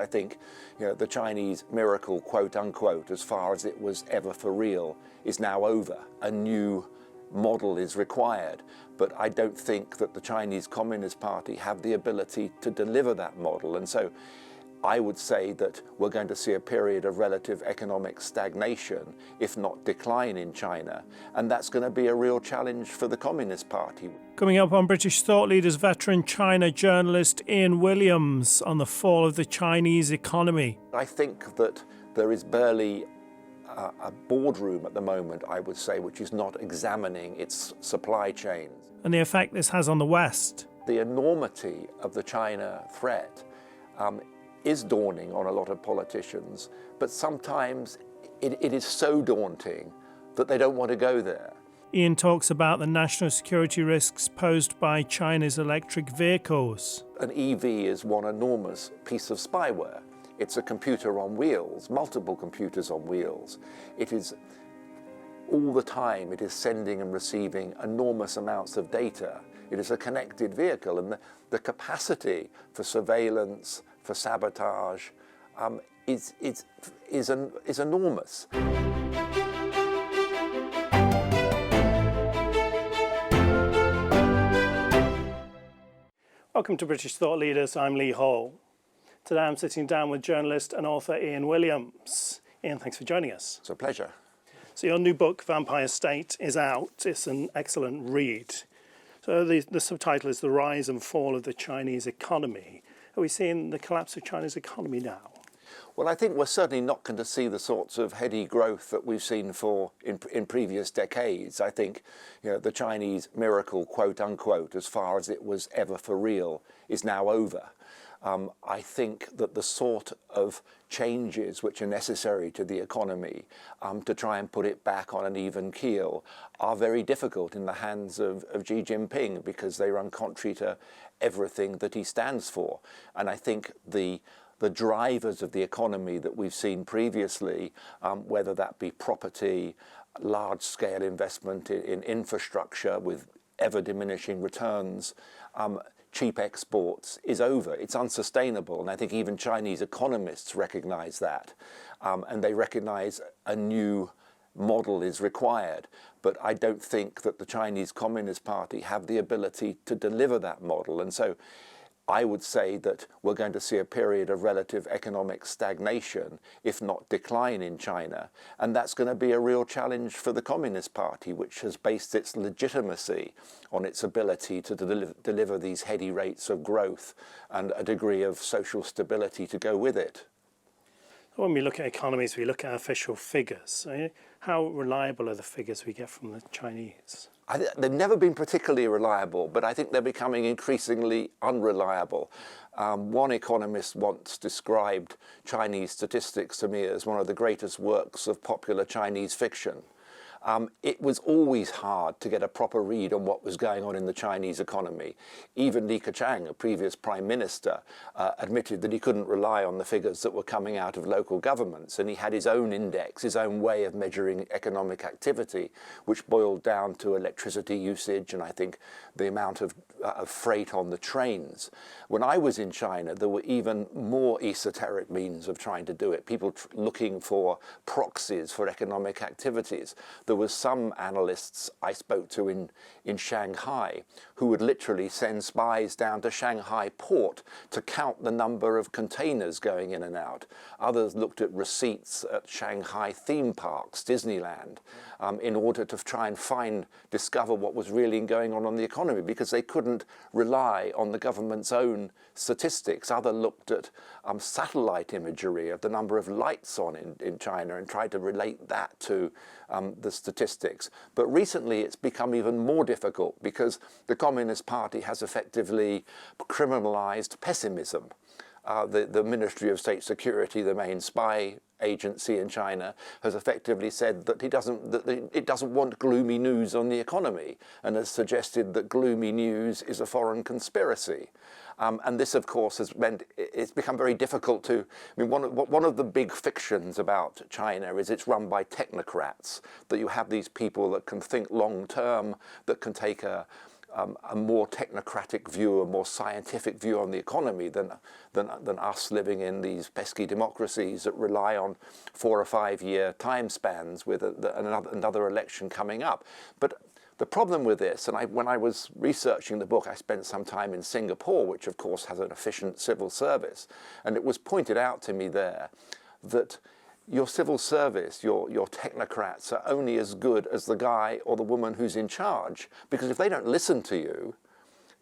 I think, the Chinese miracle, quote unquote, as far as it was ever for real, is now over. A new model is required. But I don't think that the Chinese Communist Party have the ability to deliver that model. And so I would say that we're going to see a period of relative economic stagnation, if not decline, in China. And that's going to be a real challenge for the Communist Party. Coming up on British Thought Leaders, veteran China journalist Ian Williams on the fall of the Chinese economy. I think that there is barely a boardroom at the moment, I would say, which is not examining its supply chains. And the effect this has on the West. The enormity of the China threat is dawning on a lot of politicians, but sometimes it is so daunting that they don't want to go there. Ian talks about the national security risks posed by China's electric vehicles. An EV is one enormous piece of spyware. It's a computer on wheels, multiple computers on wheels. It is all the time, it is sending and receiving enormous amounts of data. It is a connected vehicle, and the capacity for surveillance, for sabotage, is enormous. Welcome to British Thought Leaders. I'm Lee Hall. Today I'm sitting down with journalist and author Ian Williams. Ian, thanks for joining us. It's a pleasure. So your new book, Vampire State, is out. It's an excellent read. So the subtitle is The Rise and Fall of the Chinese Economy. Are we seeing the collapse of China's economy now? Well, I think we're certainly not going to see the sorts of heady growth that we've seen in previous decades. I think, the Chinese miracle, quote unquote, as far as it was ever for real, is now over. I think that the sort of changes which are necessary to the economy to try and put it back on an even keel are very difficult in the hands of Xi Jinping, because they run contrary to everything that he stands for. And I think the drivers of the economy that we've seen previously, whether that be property, large-scale investment in infrastructure with ever-diminishing returns, cheap exports, is over. It's unsustainable, and I think even Chinese economists recognize that, and they recognize a new model is required. But I don't think that the Chinese Communist Party have the ability to deliver that model, and so I would say that we're going to see a period of relative economic stagnation, if not decline, in China. And that's going to be a real challenge for the Communist Party, which has based its legitimacy on its ability to deliver these heady rates of growth and a degree of social stability to go with it. When we look at economies, we look at official figures. How reliable are the figures we get from the Chinese? They've never been particularly reliable, but I think they're becoming increasingly unreliable. One economist once described Chinese statistics to me as one of the greatest works of popular Chinese fiction. It was always hard to get a proper read on what was going on in the Chinese economy. Even Li Keqiang, a previous prime minister, admitted that he couldn't rely on the figures that were coming out of local governments, and he had his own index, his own way of measuring economic activity, which boiled down to electricity usage and I think the amount of freight on the trains. When I was in China, there were even more esoteric means of trying to do it, people looking for proxies for economic activities. There were some analysts I spoke to in Shanghai who would literally send spies down to Shanghai port to count the number of containers going in and out. Others looked at receipts at Shanghai theme parks, Disneyland, in order to try and discover what was really going on the economy, because they couldn't rely on the government's own statistics. Others looked at satellite imagery of the number of lights on in China and tried to relate that to the statistics. But recently it's become even more difficult because the Communist Party has effectively criminalized pessimism. The Ministry of State Security, the main spy agency in China, has effectively said that it doesn't want gloomy news on the economy, and has suggested that gloomy news is a foreign conspiracy. And this, of course, has meant it's become very difficult to. I mean, one of the big fictions about China is it's run by technocrats. That you have these people that can think long term, that can take a a more technocratic view, a more scientific view on the economy than us living in these pesky democracies that rely on 4 or 5 year time spans with another election coming up. But the problem with this, and when I was researching the book, I spent some time in Singapore, which of course has an efficient civil service, and it was pointed out to me there that your civil service, your technocrats are only as good as the guy or the woman who's in charge, because if they don't listen to you,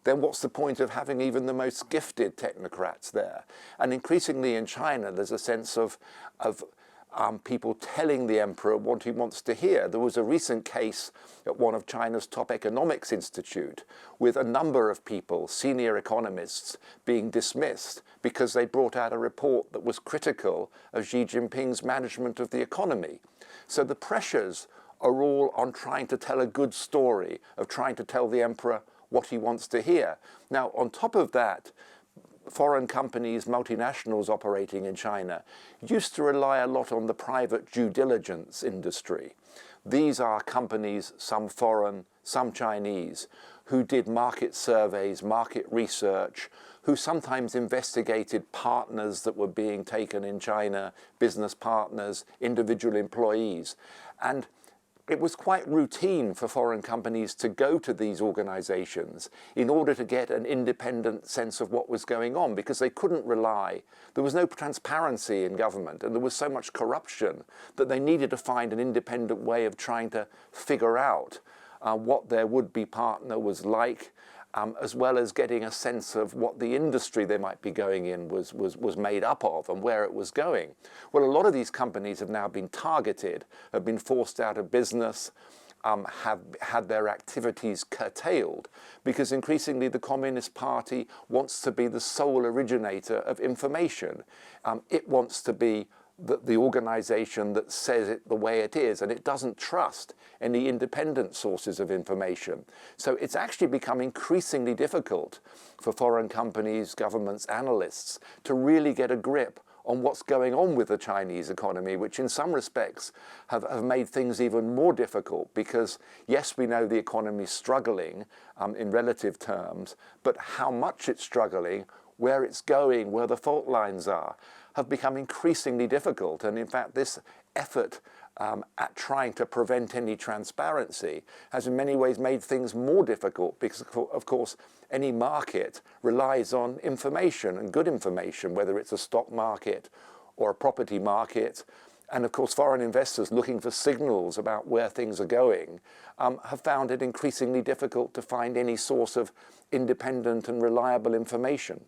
then what's the point of having even the most gifted technocrats there? And increasingly in China, there's a sense of people telling the emperor what he wants to hear. There was a recent case at one of China's top economics institute with a number of people, senior economists, being dismissed because they brought out a report that was critical of Xi Jinping's management of the economy. So the pressures are all on trying to tell a good story, of trying to tell the emperor what he wants to hear. Now, on top of that, foreign companies, multinationals operating in China, used to rely a lot on the private due diligence industry. These are companies, some foreign, some Chinese, who did market surveys, market research, who sometimes investigated partners that were being taken in China, business partners, individual employees. And it was quite routine for foreign companies to go to these organizations in order to get an independent sense of what was going on, because they couldn't rely. There was no transparency in government, and there was so much corruption that they needed to find an independent way of trying to figure out what their would-be partner was like, as well as getting a sense of what the industry they might be going in was made up of and where it was going. Well, a lot of these companies have now been targeted, have been forced out of business, have had their activities curtailed, because increasingly the Communist Party wants to be the sole originator of information. It wants to be the organization that says it the way it is, and it doesn't trust any independent sources of information. So it's actually become increasingly difficult for foreign companies, governments, analysts to really get a grip on what's going on with the Chinese economy, which in some respects have made things even more difficult, because yes, we know the economy is struggling in relative terms, but how much it's struggling, where it's going, where the fault lines are, have become increasingly difficult. And in fact, this effort at trying to prevent any transparency has in many ways made things more difficult, because of course any market relies on information, and good information, whether it's a stock market or a property market. And of course foreign investors looking for signals about where things are going have found it increasingly difficult to find any source of independent and reliable information.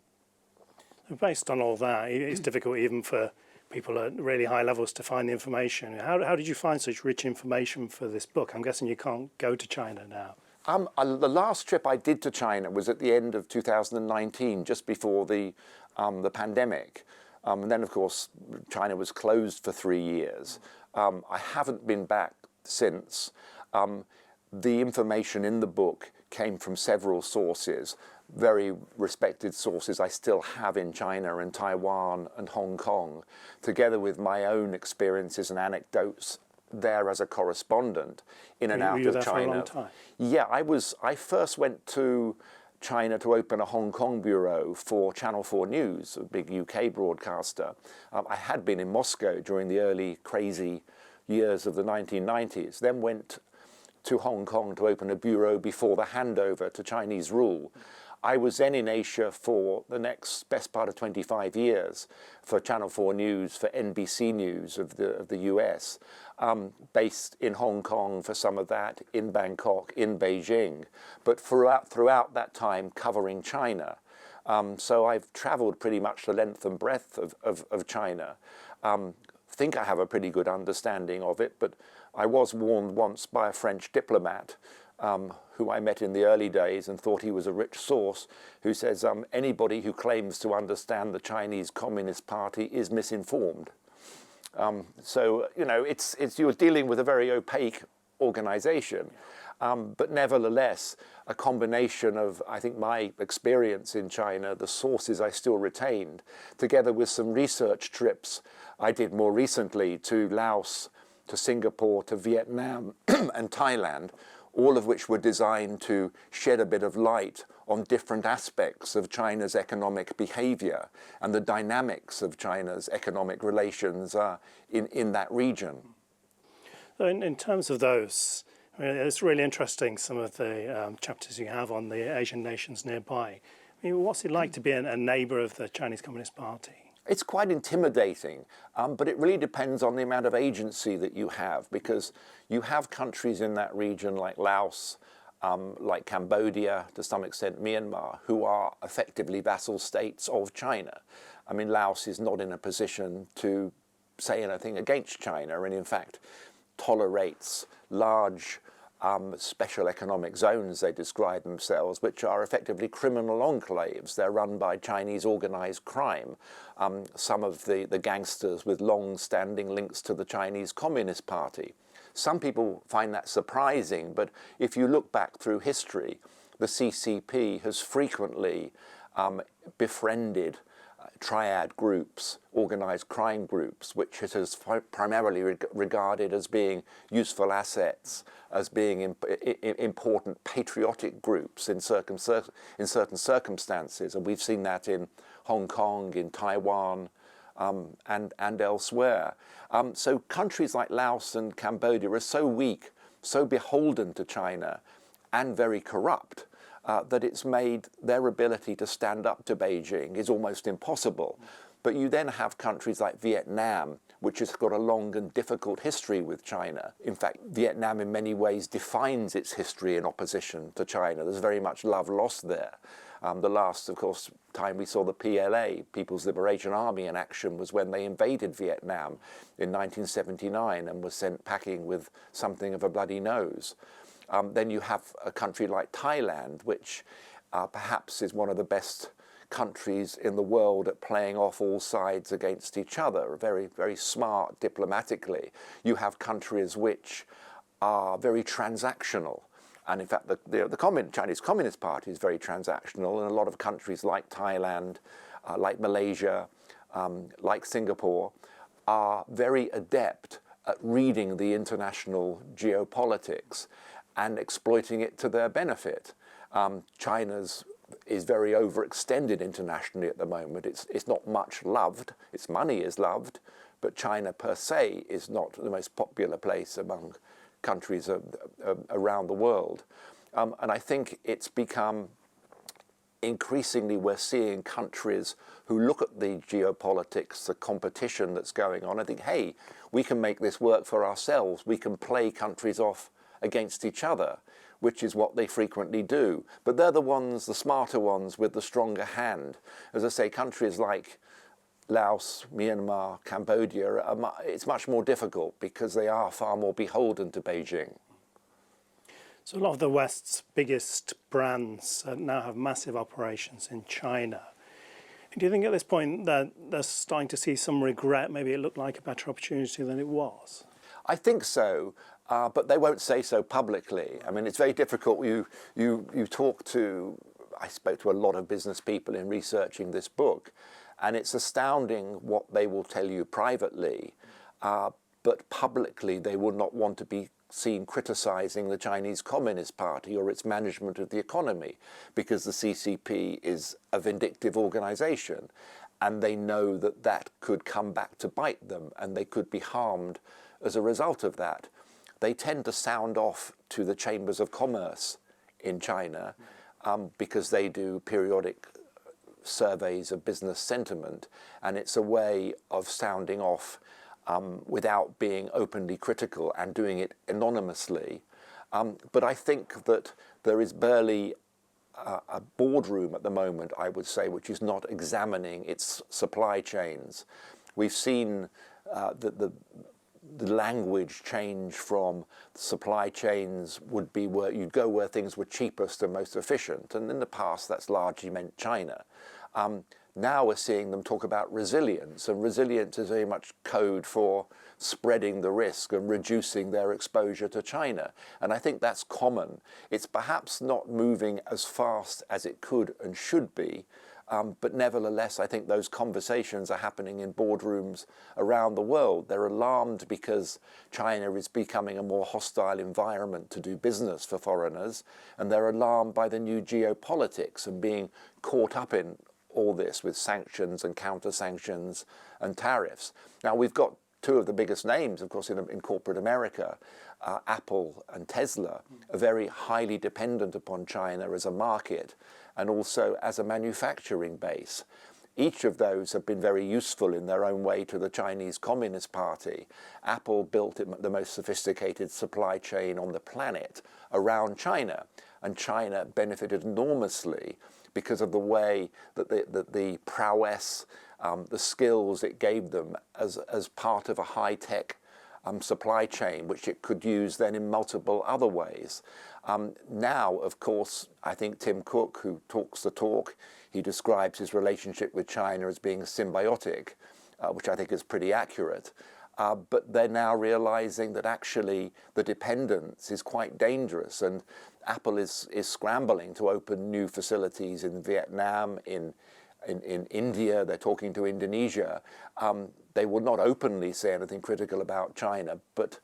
Based on all that, it's difficult even for people at really high levels to find the information. How did you find such rich information for this book? I'm guessing you can't go to China now. The last trip I did to China was at the end of 2019, just before the pandemic. And then, of course, China was closed for 3 years. I haven't been back since. The information in the book came from several sources, very respected sources I still have in China and Taiwan and Hong Kong, together with my own experiences and anecdotes there as a correspondent in and out of China. Were you there for a long time? Yeah, I first went to China to open a Hong Kong bureau for Channel 4 News, a big UK broadcaster. I had been in Moscow during the early crazy years of the 1990s, then went to Hong Kong to open a bureau before the handover to Chinese rule. I was then in Asia for the next best part of 25 years for Channel 4 News, for NBC News of the US, based in Hong Kong for some of that, in Bangkok, in Beijing, but throughout that time covering China. So I've traveled pretty much the length and breadth of China. Think I have a pretty good understanding of it, but I was warned once by a French diplomat who I met in the early days and thought he was a rich source, who says anybody who claims to understand the Chinese Communist Party is misinformed. So, you know, you're dealing with a very opaque organization, but nevertheless, a combination of, I think, my experience in China, the sources I still retained, together with some research trips I did more recently to Laos, to Singapore, to Vietnam and Thailand, all of which were designed to shed a bit of light on different aspects of China's economic behavior and the dynamics of China's economic relations in that region. So in terms of those, I mean, it's really interesting, some of the chapters you have on the Asian nations nearby. I mean, what's it like to be a neighbour of the Chinese Communist Party? It's quite intimidating, but it really depends on the amount of agency that you have, because you have countries in that region like Laos, like Cambodia, to some extent Myanmar, who are effectively vassal states of China. I mean, Laos is not in a position to say anything against China, and in fact tolerates large special economic zones, they describe themselves, which are effectively criminal enclaves. They're run by Chinese organized crime. Some of the gangsters with long-standing links to the Chinese Communist Party. Some people find that surprising, but if you look back through history, the CCP has frequently befriended triad groups, organized crime groups, which it has primarily regarded as being useful assets, as being important patriotic groups in certain circumstances. And we've seen that in Hong Kong, in Taiwan, and elsewhere. So countries like Laos and Cambodia are so weak, so beholden to China, and very corrupt, that it's made their ability to stand up to Beijing is almost impossible. But you then have countries like Vietnam, which has got a long and difficult history with China. In fact, Vietnam in many ways defines its history in opposition to China. There's very much love lost there. The last, of course, time we saw the PLA, People's Liberation Army, in action was when they invaded Vietnam in 1979 and was sent packing with something of a bloody nose. Then you have a country like Thailand, which perhaps is one of the best countries in the world at playing off all sides against each other, very, very smart diplomatically. You have countries which are very transactional. And in fact, the Chinese Communist Party is very transactional, and a lot of countries like Thailand, like Malaysia, like Singapore, are very adept at reading the international geopolitics and exploiting it to their benefit. China's is very overextended internationally at the moment. It's not much loved. Its money is loved, but China per se is not the most popular place among countries around the world. And I think it's become increasingly, we're seeing countries who look at the geopolitics, the competition that's going on, and think, hey, we can make this work for ourselves. We can play countries off against each other, which is what they frequently do. But they're the ones, the smarter ones, with the stronger hand. As I say, countries like Laos, Myanmar, Cambodia, it's much more difficult because they are far more beholden to Beijing. So a lot of the West's biggest brands now have massive operations in China. Do you think at this point that they're starting to see some regret? Maybe it looked like a better opportunity than it was? I think so, but they won't say so publicly. I mean, it's very difficult. You talk to, I spoke to a lot of business people in researching this book, and it's astounding what they will tell you privately, but publicly they will not want to be seen criticizing the Chinese Communist Party or its management of the economy, because the CCP is a vindictive organization, and they know that that could come back to bite them, and they could be harmed as a result of that. They tend to sound off to the chambers of commerce in China because they do periodic surveys of business sentiment, and it's a way of sounding off without being openly critical and doing it anonymously. But I think that there is barely a boardroom at the moment, I would say, which is not examining its supply chains. We've seen the language change from supply chains would be where you'd go where things were cheapest and most efficient, and in the past that's largely meant China. Now we're seeing them talk about resilience, and resilience is very much code for spreading the risk and reducing their exposure to China. And I think that's common. It's perhaps not moving as fast as it could and should be, But nevertheless, I think those conversations are happening in boardrooms around the world. They're alarmed because China is becoming a more hostile environment to do business for foreigners, and they're alarmed by the new geopolitics and being caught up in all this with sanctions and counter-sanctions and tariffs. Now, we've got two of the biggest names, of course, in corporate America, Apple and Tesla, are very highly dependent upon China as a market and also as a manufacturing base. Each of those have been very useful in their own way to the Chinese Communist Party. Apple built the most sophisticated supply chain on the planet around China, and China benefited enormously because of the way that the prowess, the skills it gave them as part of a high-tech supply chain, which it could use then in multiple other ways. Now, of course, I think Tim Cook, who talks the talk, he describes his relationship with China as being symbiotic, which I think is pretty accurate. But they're now realizing that actually the dependence is quite dangerous, and Apple is scrambling to open new facilities in Vietnam, in India. They're talking to Indonesia. They will not openly say anything critical about China, but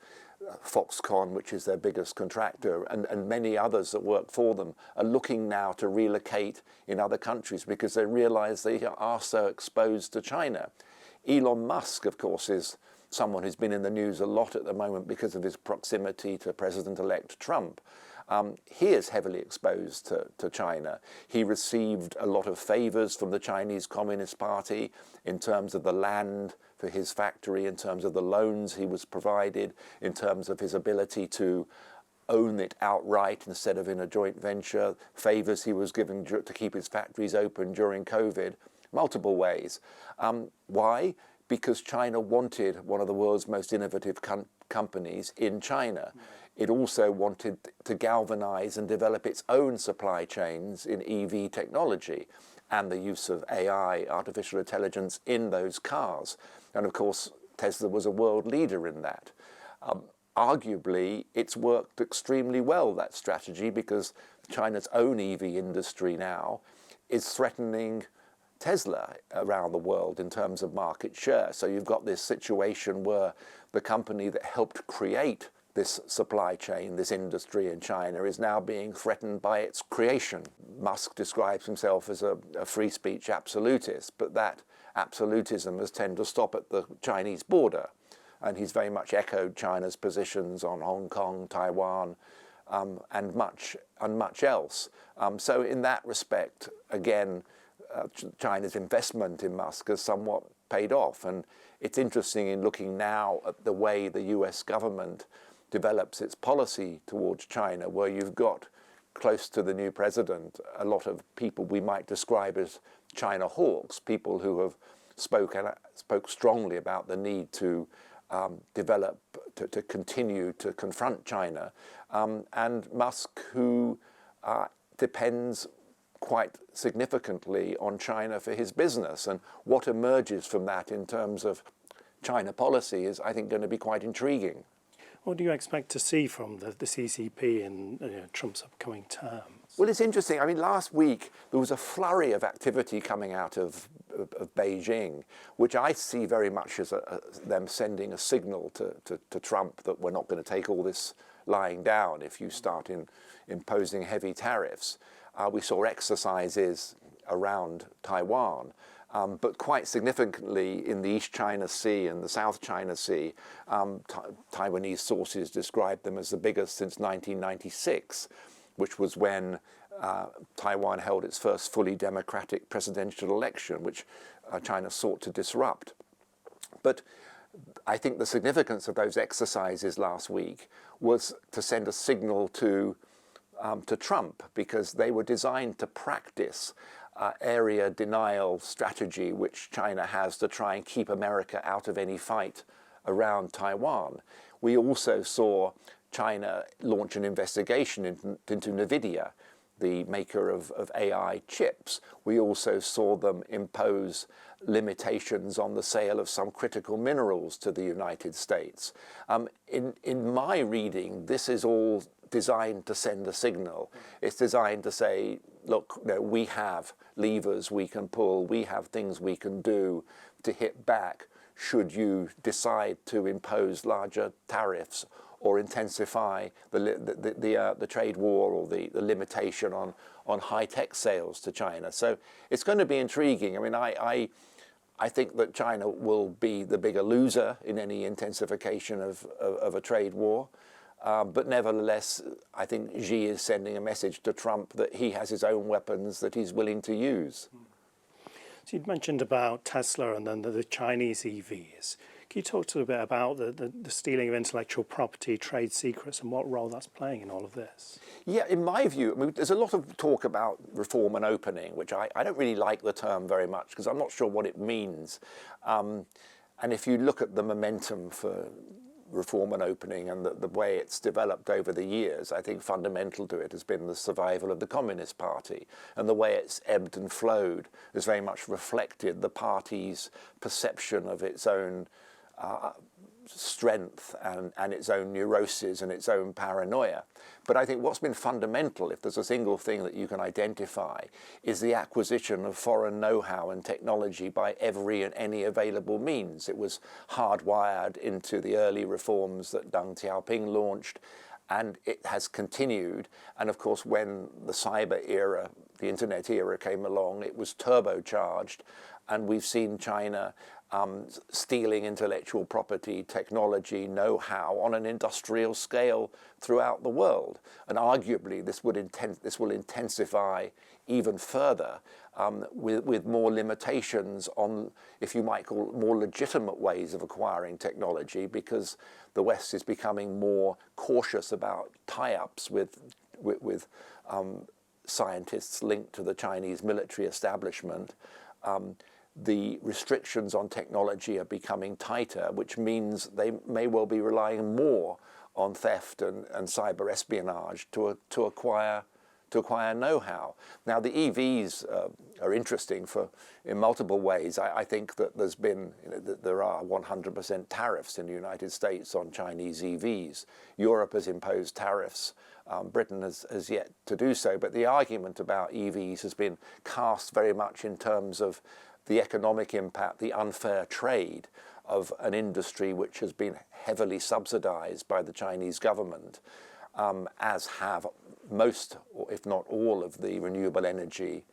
Foxconn, which is their biggest contractor, and many others that work for them, are looking now to relocate in other countries because they realize they are so exposed to China. Elon Musk, of course, is someone who's been in the news a lot at the moment because of his proximity to President-elect Trump. He is heavily exposed to China. He received a lot of favors from the Chinese Communist Party in terms of the land for his factory, in terms of the loans he was provided, in terms of his ability to own it outright instead of in a joint venture, favors he was given to keep his factories open during COVID, multiple ways. Why? Because China wanted one of the world's most innovative companies in China. It also wanted to galvanize and develop its own supply chains in EV technology and the use of AI, artificial intelligence, in those cars. And of course, Tesla was a world leader in that. Arguably, it's worked extremely well, that strategy, because China's own EV industry now is threatening Tesla around the world in terms of market share. So you've got this situation where the company that helped create this supply chain, this industry in China, is now being threatened by its creation. Musk describes himself as a free speech absolutist, but that absolutism has tended to stop at the Chinese border. And he's very much echoed China's positions on Hong Kong, Taiwan, and much else. So in that respect, again, China's investment in Musk has somewhat paid off. And it's interesting in looking now at the way the US government develops its policy towards China, where you've got close to the new president a lot of people we might describe as China hawks, people who have spoke strongly about the need to develop, to continue to confront China, and Musk, who depends quite significantly on China for his business. And what emerges from that in terms of China policy is, I think, going to be quite intriguing. What do you expect to see from the CCP in Trump's upcoming term? Well, it's interesting. I mean, last week there was a flurry of activity coming out of Beijing, which I see very much as them sending a signal to Trump that we're not going to take all this lying down if you start imposing heavy tariffs. We saw exercises around Taiwan. But quite significantly in the East China Sea and the South China Sea, Taiwanese sources described them as the biggest since 1996, which was when Taiwan held its first fully democratic presidential election, which China sought to disrupt. But I think the significance of those exercises last week was to send a signal to Trump, because they were designed to practice area denial strategy, which China has to try and keep America out of any fight around Taiwan. We also saw China launch an investigation into NVIDIA, the maker of AI chips. We also saw them impose limitations on the sale of some critical minerals to the United States. In my reading, this is all designed to send a signal. It's designed to say, look, we have levers we can pull, we have things we can do to hit back should you decide to impose larger tariffs or intensify the trade war or the limitation on high-tech sales to China. So it's going to be intriguing. I mean, I think that China will be the bigger loser in any intensification of a trade war. But nevertheless, I think Xi is sending a message to Trump that he has his own weapons that he's willing to use. So you'd mentioned about Tesla and then the Chinese EVs. Can you talk to us a bit about the stealing of intellectual property, trade secrets, and what role that's playing in all of this? Yeah, in my view, I mean, there's a lot of talk about reform and opening, which I don't really like the term very much because I'm not sure what it means. And if you look at the momentum for reform and opening and the way it's developed over the years, I think fundamental to it has been the survival of the Communist Party, and the way it's ebbed and flowed has very much reflected the party's perception of its own strength and its own neuroses and its own paranoia. But I think what's been fundamental, if there's a single thing that you can identify, is the acquisition of foreign know-how and technology by every and any available means. It was hardwired into the early reforms that Deng Xiaoping launched, and it has continued. And of course, when the cyber era, the internet era came along, it was turbocharged, and we've seen China stealing intellectual property, technology, know-how on an industrial scale throughout the world. And arguably, this will intensify even further with more limitations on, if you might call it, more legitimate ways of acquiring technology, because the West is becoming more cautious about tie-ups with scientists linked to the Chinese military establishment. The restrictions on technology are becoming tighter, which means they may well be relying more on theft and cyber espionage to acquire know-how. Now, the EVs are interesting in multiple ways. I think that there are 100% tariffs in the United States on Chinese EVs. Europe has imposed tariffs. Britain has yet to do so. But the argument about EVs has been cast very much in terms of the economic impact, the unfair trade of an industry which has been heavily subsidized by the Chinese government, as have most, or if not all, of the renewable energy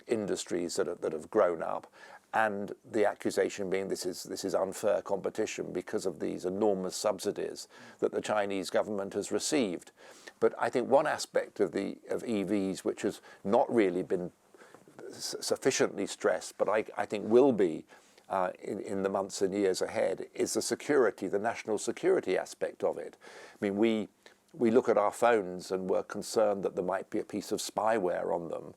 industries that have grown up. And the accusation being this is unfair competition because of these enormous subsidies that the Chinese government has received. But I think one aspect of EVs which has not really been sufficiently stressed, but I think will be in the months and years ahead, is the security, the national security aspect of it. I mean, we look at our phones and we're concerned that there might be a piece of spyware on them,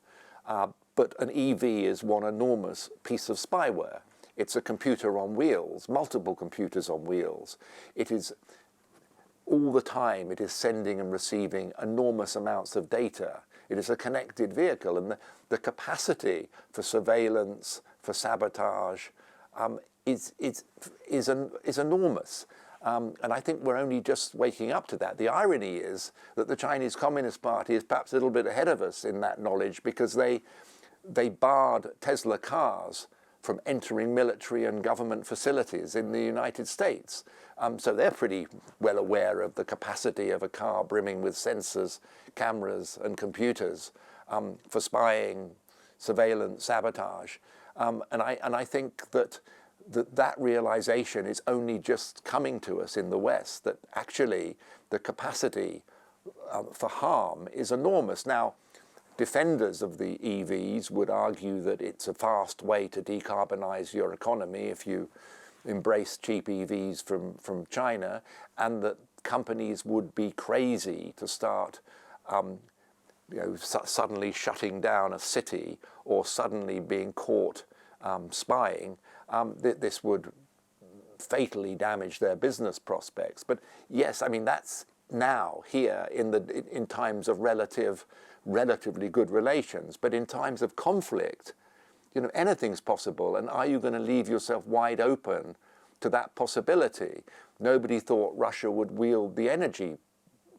but an EV is one enormous piece of spyware. It's a computer on wheels, multiple computers on wheels. It is all the time, it is sending and receiving enormous amounts of data. It is a connected vehicle, and the capacity for surveillance, for sabotage, is enormous. And I think we're only just waking up to that. The irony is that the Chinese Communist Party is perhaps a little bit ahead of us in that knowledge, because they barred Tesla cars from entering military and government facilities in the United States. So they're pretty well aware of the capacity of a car brimming with sensors, cameras and computers for spying, surveillance, sabotage. And I think that realization is only just coming to us in the West, that actually the capacity for harm is enormous. Now, defenders of the EVs would argue that it's a fast way to decarbonize your economy if you embrace cheap EVs from China, and that companies would be crazy to start suddenly shutting down a city or suddenly being caught spying. This would fatally damage their business prospects. But yes, I mean, that's now here in times of relatively good relations. But in times of conflict, anything's possible. And are you going to leave yourself wide open to that possibility? Nobody thought Russia would wield the energy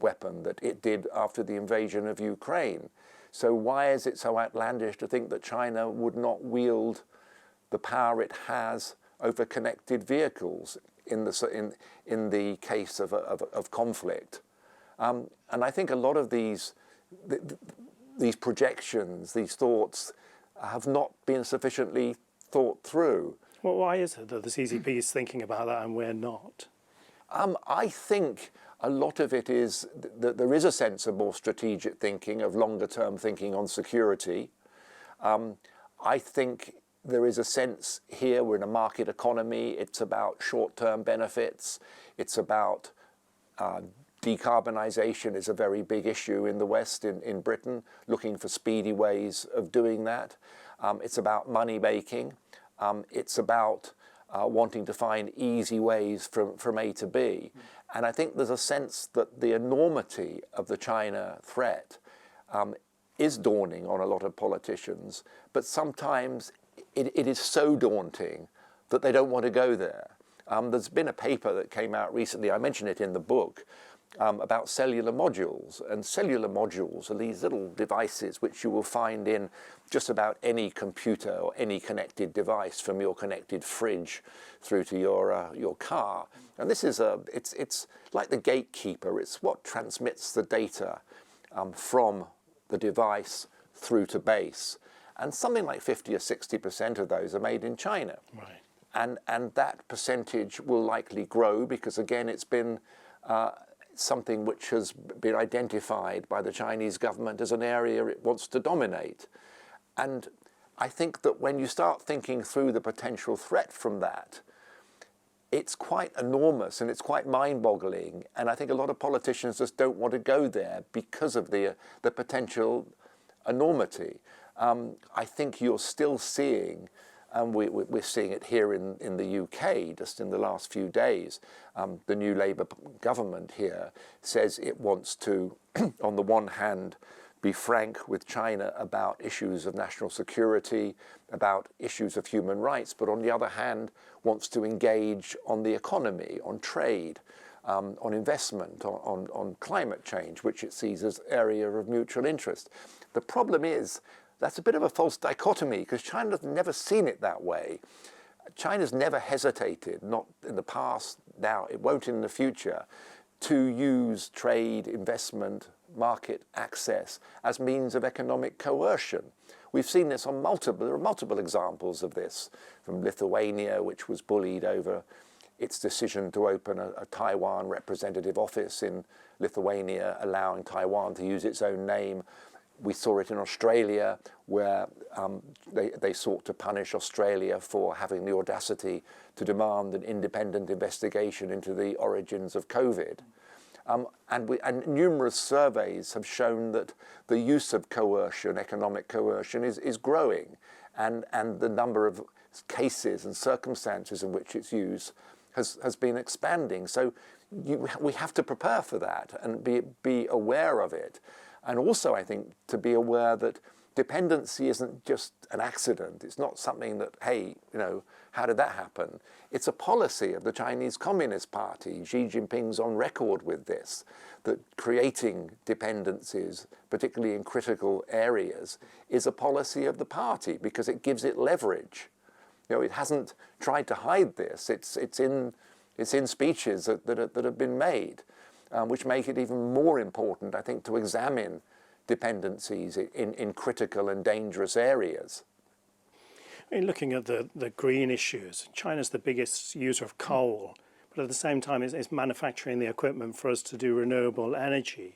weapon that it did after the invasion of Ukraine. So why is it so outlandish to think that China would not wield the power it has over connected vehicles in the case of conflict? And I think a lot of these projections, these thoughts, have not been sufficiently thought through. Well, why is it that the CCP is thinking about that and we're not? I think a lot of it is that there is a sense of more strategic thinking, of longer term thinking on security. I think there is a sense here we're in a market economy. It's about short-term benefits. It's about decarbonisation is a very big issue in the West, in Britain, looking for speedy ways of doing that. It's about money making. It's about wanting to find easy ways from A to B. And I think there's a sense that the enormity of the China threat is dawning on a lot of politicians, but sometimes it is so daunting that they don't want to go there. There's been a paper that came out recently, I mentioned it in the book, about cellular modules. And cellular modules are these little devices which you will find in just about any computer or any connected device, from your connected fridge through to your car. And this is it's like the gatekeeper. It's what transmits the data from the device through to base. And something like 50 or 60% of those are made in China. Right. And that percentage will likely grow because, again, it's been something which has been identified by the Chinese government as an area it wants to dominate. And I think that when you start thinking through the potential threat from that, it's quite enormous and it's quite mind-boggling. And I think a lot of politicians just don't want to go there because of the potential enormity. I think you're still seeing, and we're seeing it here in the UK just in the last few days. The new Labour government here says it wants to, on the one hand, be frank with China about issues of national security, about issues of human rights, but on the other hand, wants to engage on the economy, on trade, on investment, on climate change, which it sees as area of mutual interest. The problem is, that's a bit of a false dichotomy because China's never seen it that way. China's never hesitated, not in the past, now it won't in the future, to use trade, investment, market access as means of economic coercion. We've seen this on there are multiple examples of this, from Lithuania, which was bullied over its decision to open a Taiwan representative office in Lithuania, allowing Taiwan to use its own name. We saw it in Australia, where they sought to punish Australia for having the audacity to demand an independent investigation into the origins of COVID. And numerous surveys have shown that the use of coercion, economic coercion, is growing, and the number of cases and circumstances in which it's used has been expanding. So we have to prepare for that and be aware of it. And also, I think, to be aware that dependency isn't just an accident. It's not something that, hey, how did that happen? It's a policy of the Chinese Communist Party. Xi Jinping's on record with this, that creating dependencies, particularly in critical areas, is a policy of the party because it gives it leverage. It hasn't tried to hide this. It's in speeches that have been made. Which make it even more important, I think, to examine dependencies in critical and dangerous areas. Looking at the green issues, China's the biggest user of coal, but at the same time is manufacturing the equipment for us to do renewable energy.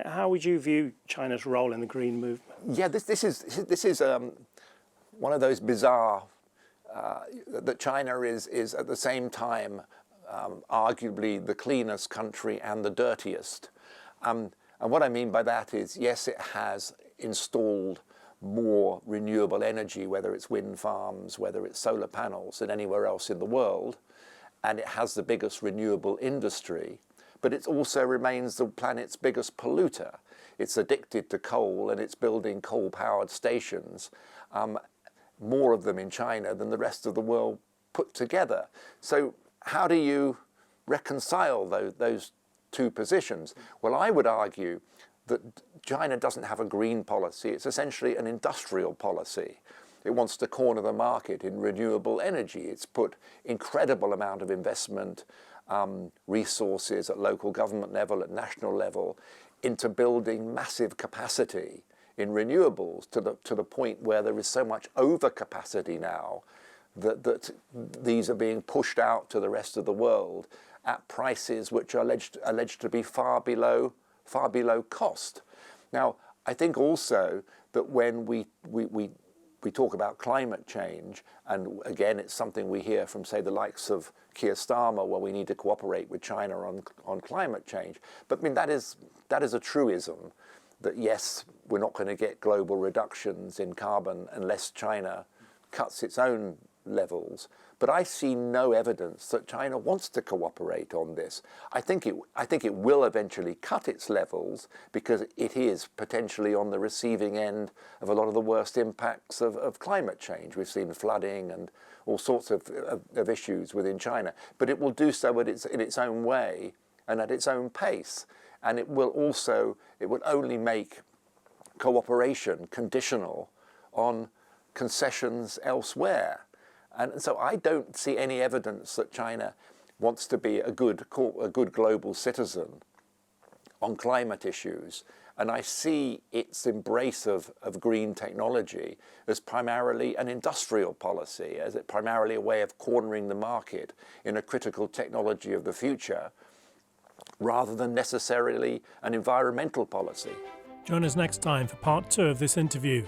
How would you view China's role in the green movement? Yeah, this is one of those bizarre that China is at the same time arguably the cleanest country and the dirtiest. And what I mean by that is, yes, it has installed more renewable energy, whether it's wind farms, whether it's solar panels, than anywhere else in the world. And it has the biggest renewable industry, but it also remains the planet's biggest polluter. It's addicted to coal and it's building coal-powered stations, more of them in China than the rest of the world put together. So how do you reconcile those two positions. Well, I would argue that China doesn't have a green policy. It's essentially an industrial policy. It wants to corner the market in renewable energy. It's put incredible amount of investment, resources at local government level, at national level, into building massive capacity in renewables to the point where there is so much overcapacity now that these are being pushed out to the rest of the world at prices which are alleged to be far below cost. Now, I think also that when we talk about climate change, and again, it's something we hear from, say, the likes of Keir Starmer, where we need to cooperate with China on climate change. But I mean, that is a truism, that yes, we're not going to get global reductions in carbon unless China cuts its own levels. But I see no evidence that China wants to cooperate on this. I think it will eventually cut its levels because it is potentially on the receiving end of a lot of the worst impacts of climate change. We've seen flooding and all sorts of issues within China. But it will do so in its own way and at its own pace. And it will only make cooperation conditional on concessions elsewhere. And so I don't see any evidence that China wants to be a good global citizen on climate issues. And I see its embrace of green technology as primarily an industrial policy, as primarily a way of cornering the market in a critical technology of the future, rather than necessarily an environmental policy. Join us next time for part 2 of this interview.